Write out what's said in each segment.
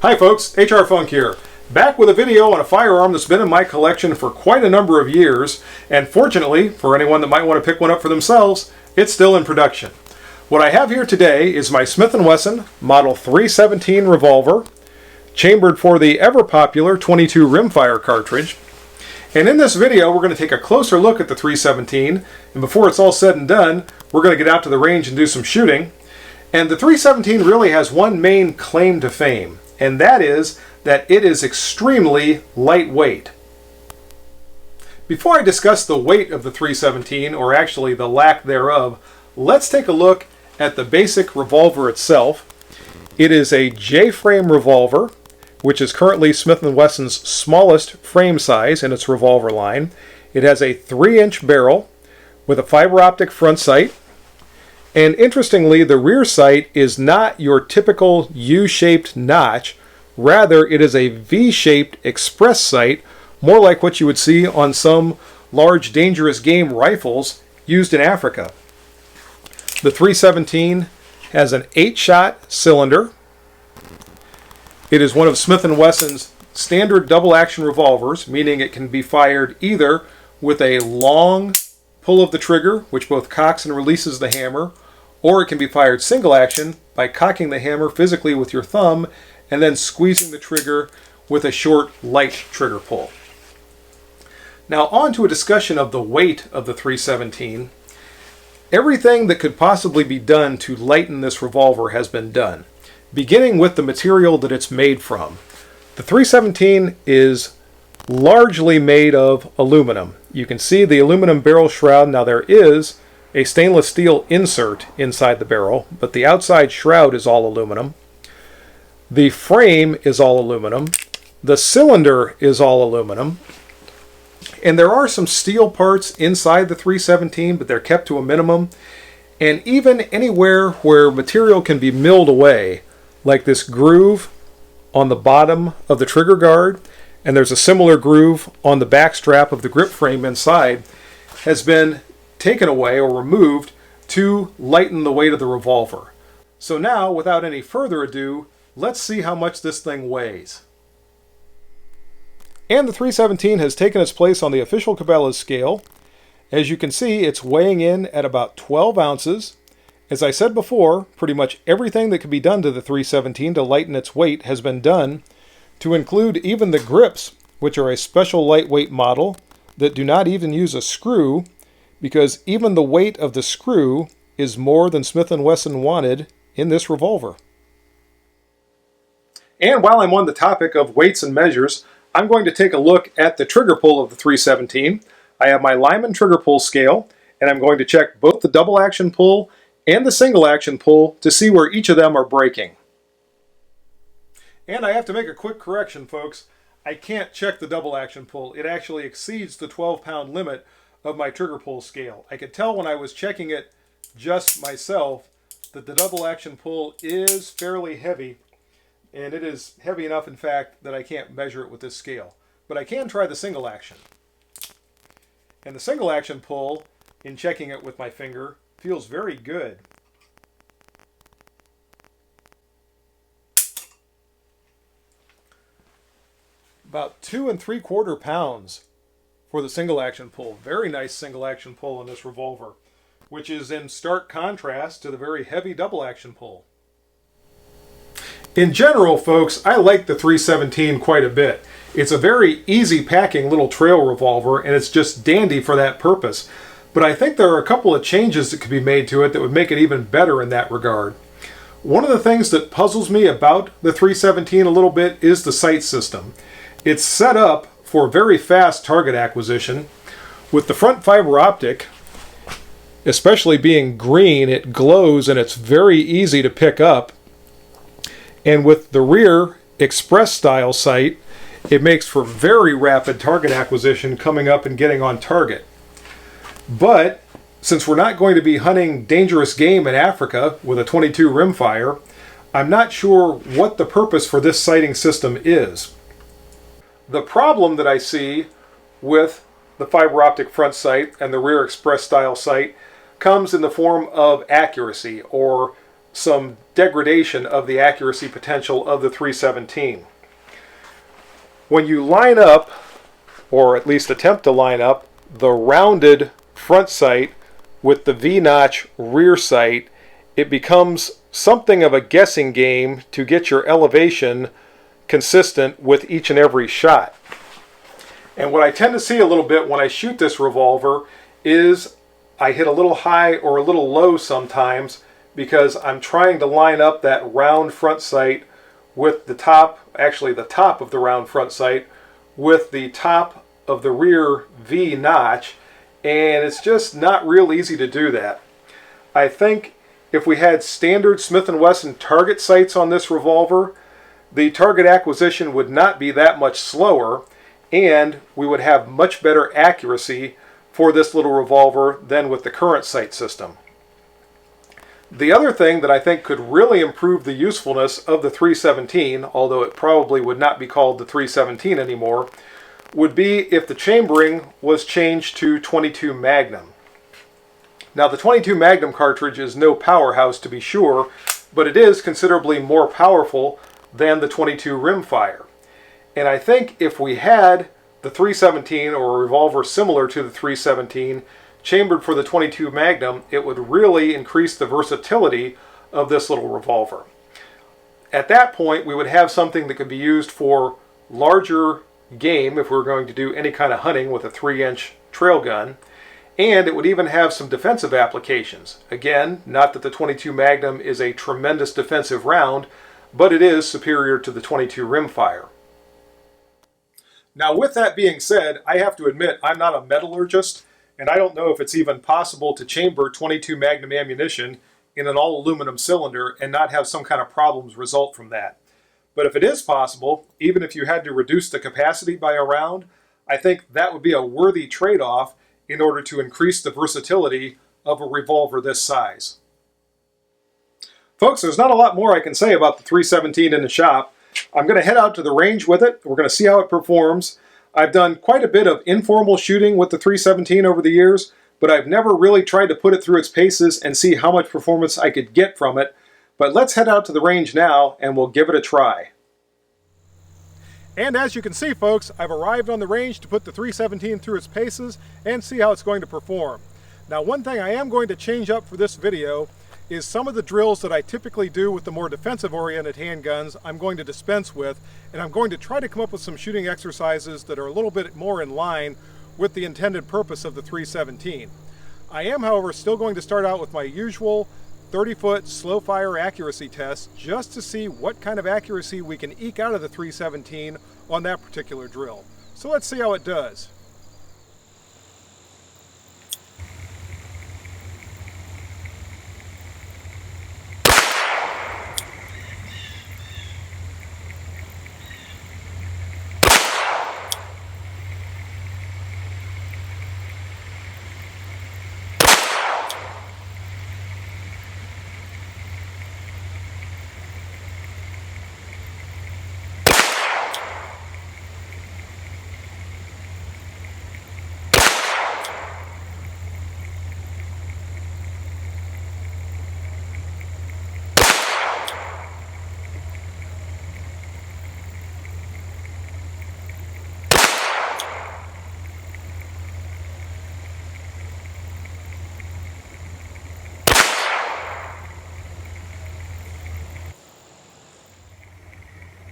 Hi folks, HR Funk here. Back with a video on a firearm that's been in my collection for quite a number of years, and fortunately, for anyone that might want to pick one up for themselves, it's still in production. What I have here today is my Smith & Wesson Model 317 revolver, chambered for the ever-popular 22 rimfire cartridge. And in this video, we're going to take a closer look at the 317, and before it's all said and done, we're going to get out to the range and do some shooting. And the 317 really has one main claim to fame, and that is that it is extremely lightweight. Before I discuss the weight of the 317, or actually the lack thereof, let's take a look at the basic revolver itself. It is a J-frame revolver, which is currently Smith & Wesson's smallest frame size in its revolver line. It has a 3-inch barrel with a fiber optic front sight. And interestingly, the rear sight is not your typical U-shaped notch. Rather, it is a V-shaped express sight, more like what you would see on some large dangerous game rifles used in Africa. The 317 has an 8-shot cylinder. It is one of Smith & Wesson's standard double-action revolvers, meaning it can be fired either with a long pull of the trigger, which both cocks and releases the hammer, or it can be fired single action by cocking the hammer physically with your thumb and then squeezing the trigger with a short, light trigger pull. Now on to a discussion of the weight of the 317. Everything that could possibly be done to lighten this revolver has been done, beginning with the material that it's made from. The 317 is largely made of aluminum. You can see the aluminum barrel shroud. Now there is a stainless steel insert inside the barrel, but the outside shroud is all aluminum. The frame is all aluminum. The cylinder is all aluminum. And there are some steel parts inside the 317, but they're kept to a minimum. And even anywhere where material can be milled away, like this groove on the bottom of the trigger guard, and there's a similar groove on the back strap of the grip frame inside, has been taken away or removed to lighten the weight of the revolver. So now, without any further ado, let's see how much this thing weighs. And the 317 has taken its place on the official Cabela's scale. As you can see, it's weighing in at about 12 ounces. As I said before, pretty much everything that can be done to the 317 to lighten its weight has been done, to include even the grips, which are a special lightweight model that do not even use a screw, because even the weight of the screw is more than Smith & Wesson wanted in this revolver. And while I'm on the topic of weights and measures, I'm going to take a look at the trigger pull of the 317. I have my Lyman trigger pull scale, and I'm going to check both the double action pull and the single action pull to see where each of them are breaking. And I have to make a quick correction, folks. I can't check the double action pull. It actually exceeds the 12-pound limit of my trigger pull scale. I could tell when I was checking it just myself that the double action pull is fairly heavy, and it is heavy enough, in fact, that I can't measure it with this scale. But I can try the single action. And the single action pull, in checking it with my finger, feels very good. About 2 3/4 pounds for the single action pull. Very nice single action pull in this revolver, which is in stark contrast to the very heavy double action pull. In general, folks, I like the 317 quite a bit. It's a very easy packing little trail revolver, and it's just dandy for that purpose. But I think there are a couple of changes that could be made to it that would make it even better in that regard. One of the things that puzzles me about the 317 a little bit is the sight system. It's set up for very fast target acquisition. With the front fiber optic, especially being green, it glows and it's very easy to pick up. And with the rear express style sight, it makes for very rapid target acquisition coming up and getting on target. But since we're not going to be hunting dangerous game in Africa with a 22 rimfire, I'm not sure what the purpose for this sighting system is. The problem that I see with the fiber optic front sight and the rear express style sight comes in the form of accuracy, or some degradation of the accuracy potential of the 317. When you line up, or at least attempt to line up, the rounded front sight with the V-notch rear sight, it becomes something of a guessing game to get your elevation consistent with each and every shot. And what I tend to see a little bit when I shoot this revolver is I hit a little high or a little low sometimes because I'm trying to line up that round front sight with the top, actually the top of the round front sight, with the top of the rear V notch, and it's just not real easy to do that. I think if we had standard Smith & Wesson target sights on this revolver, the target acquisition would not be that much slower, and we would have much better accuracy for this little revolver than with the current sight system. The other thing that I think could really improve the usefulness of the 317, although it probably would not be called the 317 anymore, would be if the chambering was changed to 22 Magnum. Now, the 22 Magnum cartridge is no powerhouse to be sure, but it is considerably more powerful than the 22 rimfire. And I think if we had the 317 or a revolver similar to the 317 chambered for the 22 Magnum, it would really increase the versatility of this little revolver. At that point, we would have something that could be used for larger game if we were going to do any kind of hunting with a 3-inch trail gun, and it would even have some defensive applications. Again, not that the 22 Magnum is a tremendous defensive round, but it is superior to the 22 rimfire. Now, with that being said, I have to admit I'm not a metallurgist, and I don't know if it's even possible to chamber 22 Magnum ammunition in an all-aluminum cylinder and not have some kind of problems result from that. But if it is possible, even if you had to reduce the capacity by a round, I think that would be a worthy trade-off in order to increase the versatility of a revolver this size. Folks, there's not a lot more I can say about the 317 in the shop. I'm going to head out to the range with it. We're going to see how it performs. I've done quite a bit of informal shooting with the 317 over the years, but I've never really tried to put it through its paces and see how much performance I could get from it. But let's head out to the range now and we'll give it a try. And as you can see, folks, I've arrived on the range to put the 317 through its paces and see how it's going to perform. Now, one thing I am going to change up for this video is some of the drills that I typically do with the more defensive-oriented handguns I'm going to dispense with, and I'm going to try to come up with some shooting exercises that are a little bit more in line with the intended purpose of the 317. I am, however, still going to start out with my usual 30-foot slow-fire accuracy test just to see what kind of accuracy we can eke out of the 317 on that particular drill. So let's see how it does.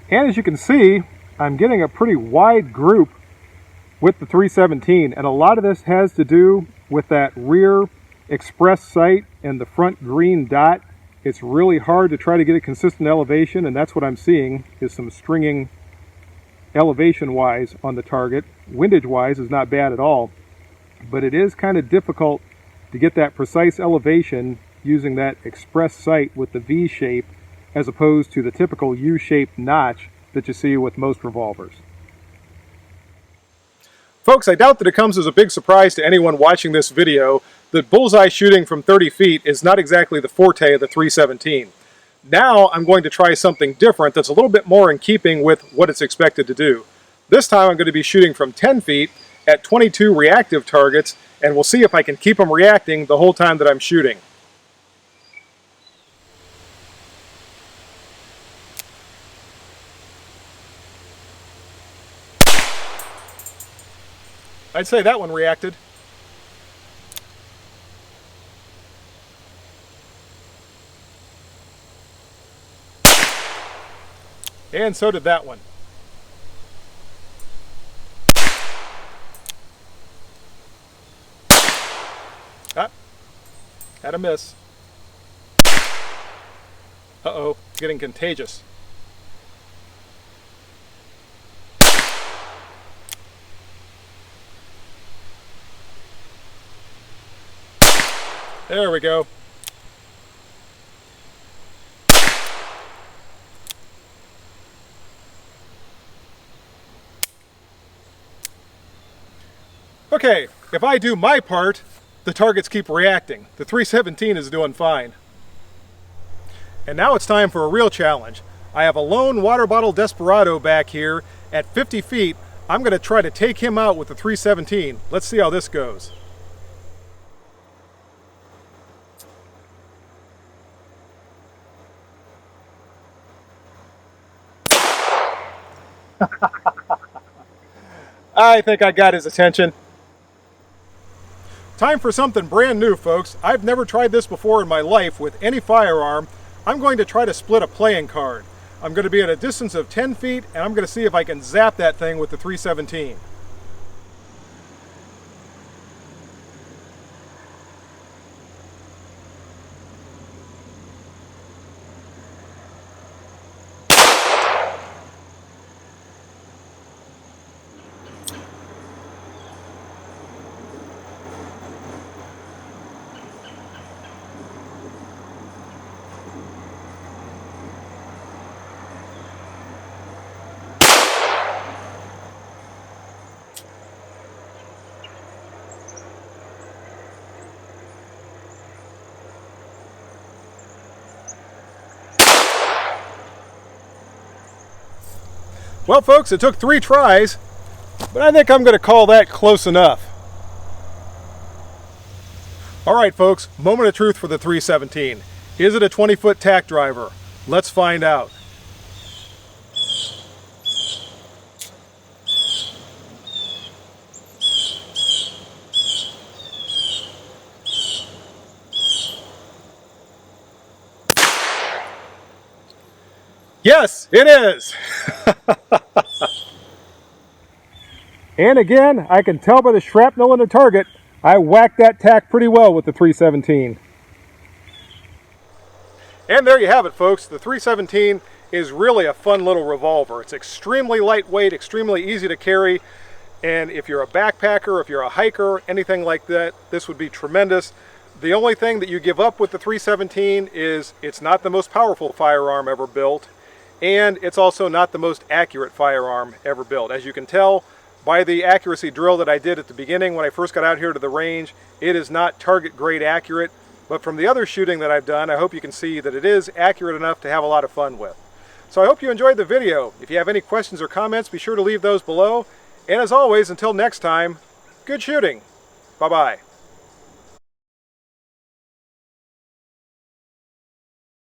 And as you can see, I'm getting a pretty wide group with the 317, and a lot of this has to do with that rear express sight and the front green dot. It's really hard to try to get a consistent elevation, and that's what I'm seeing is some stringing elevation-wise on the target. Windage-wise is not bad at all, but it is kind of difficult to get that precise elevation using that express sight with the V shape as opposed to the typical U-shaped notch that you see with most revolvers. Folks, I doubt that it comes as a big surprise to anyone watching this video that bullseye shooting from 30 feet is not exactly the forte of the 317. Now I'm going to try something different that's a little bit more in keeping with what it's expected to do. This time I'm going to be shooting from 10 feet at 22 reactive targets, and we'll see if I can keep them reacting the whole time that I'm shooting. I'd say that one reacted. And so did that one. Ah, had a miss. Uh-oh, it's getting contagious. There we go. Okay, if I do my part, the targets keep reacting. The 317 is doing fine. And now it's time for a real challenge. I have a lone water bottle desperado back here at 50 feet. I'm going to try to take him out with the 317. Let's see how this goes. I think I got his attention. Time for something brand new, folks. I've never tried this before in my life with any firearm. I'm going to try to split a playing card. I'm going to be at a distance of 10 feet, and I'm going to see if I can zap that thing with the 317. Well, folks, it took 3 tries, but I think I'm going to call that close enough. All right, folks, moment of truth for the 317. Is it a 20-foot tack driver? Let's find out. Yes, it is. And again, I can tell by the shrapnel in the target, I whacked that tack pretty well with the 317. And there you have it, folks. The 317 is really a fun little revolver. It's extremely lightweight, extremely easy to carry, and if you're a backpacker, if you're a hiker, anything like that, this would be tremendous. The only thing that you give up with the 317 is it's not the most powerful firearm ever built, and it's also not the most accurate firearm ever built. As you can tell by the accuracy drill that I did at the beginning when I first got out here to the range, it is not target grade accurate, but from the other shooting that I've done, I hope you can see that it is accurate enough to have a lot of fun with. So I hope you enjoyed the video. If you have any questions or comments, be sure to leave those below. And as always, until next time, good shooting. Bye-bye.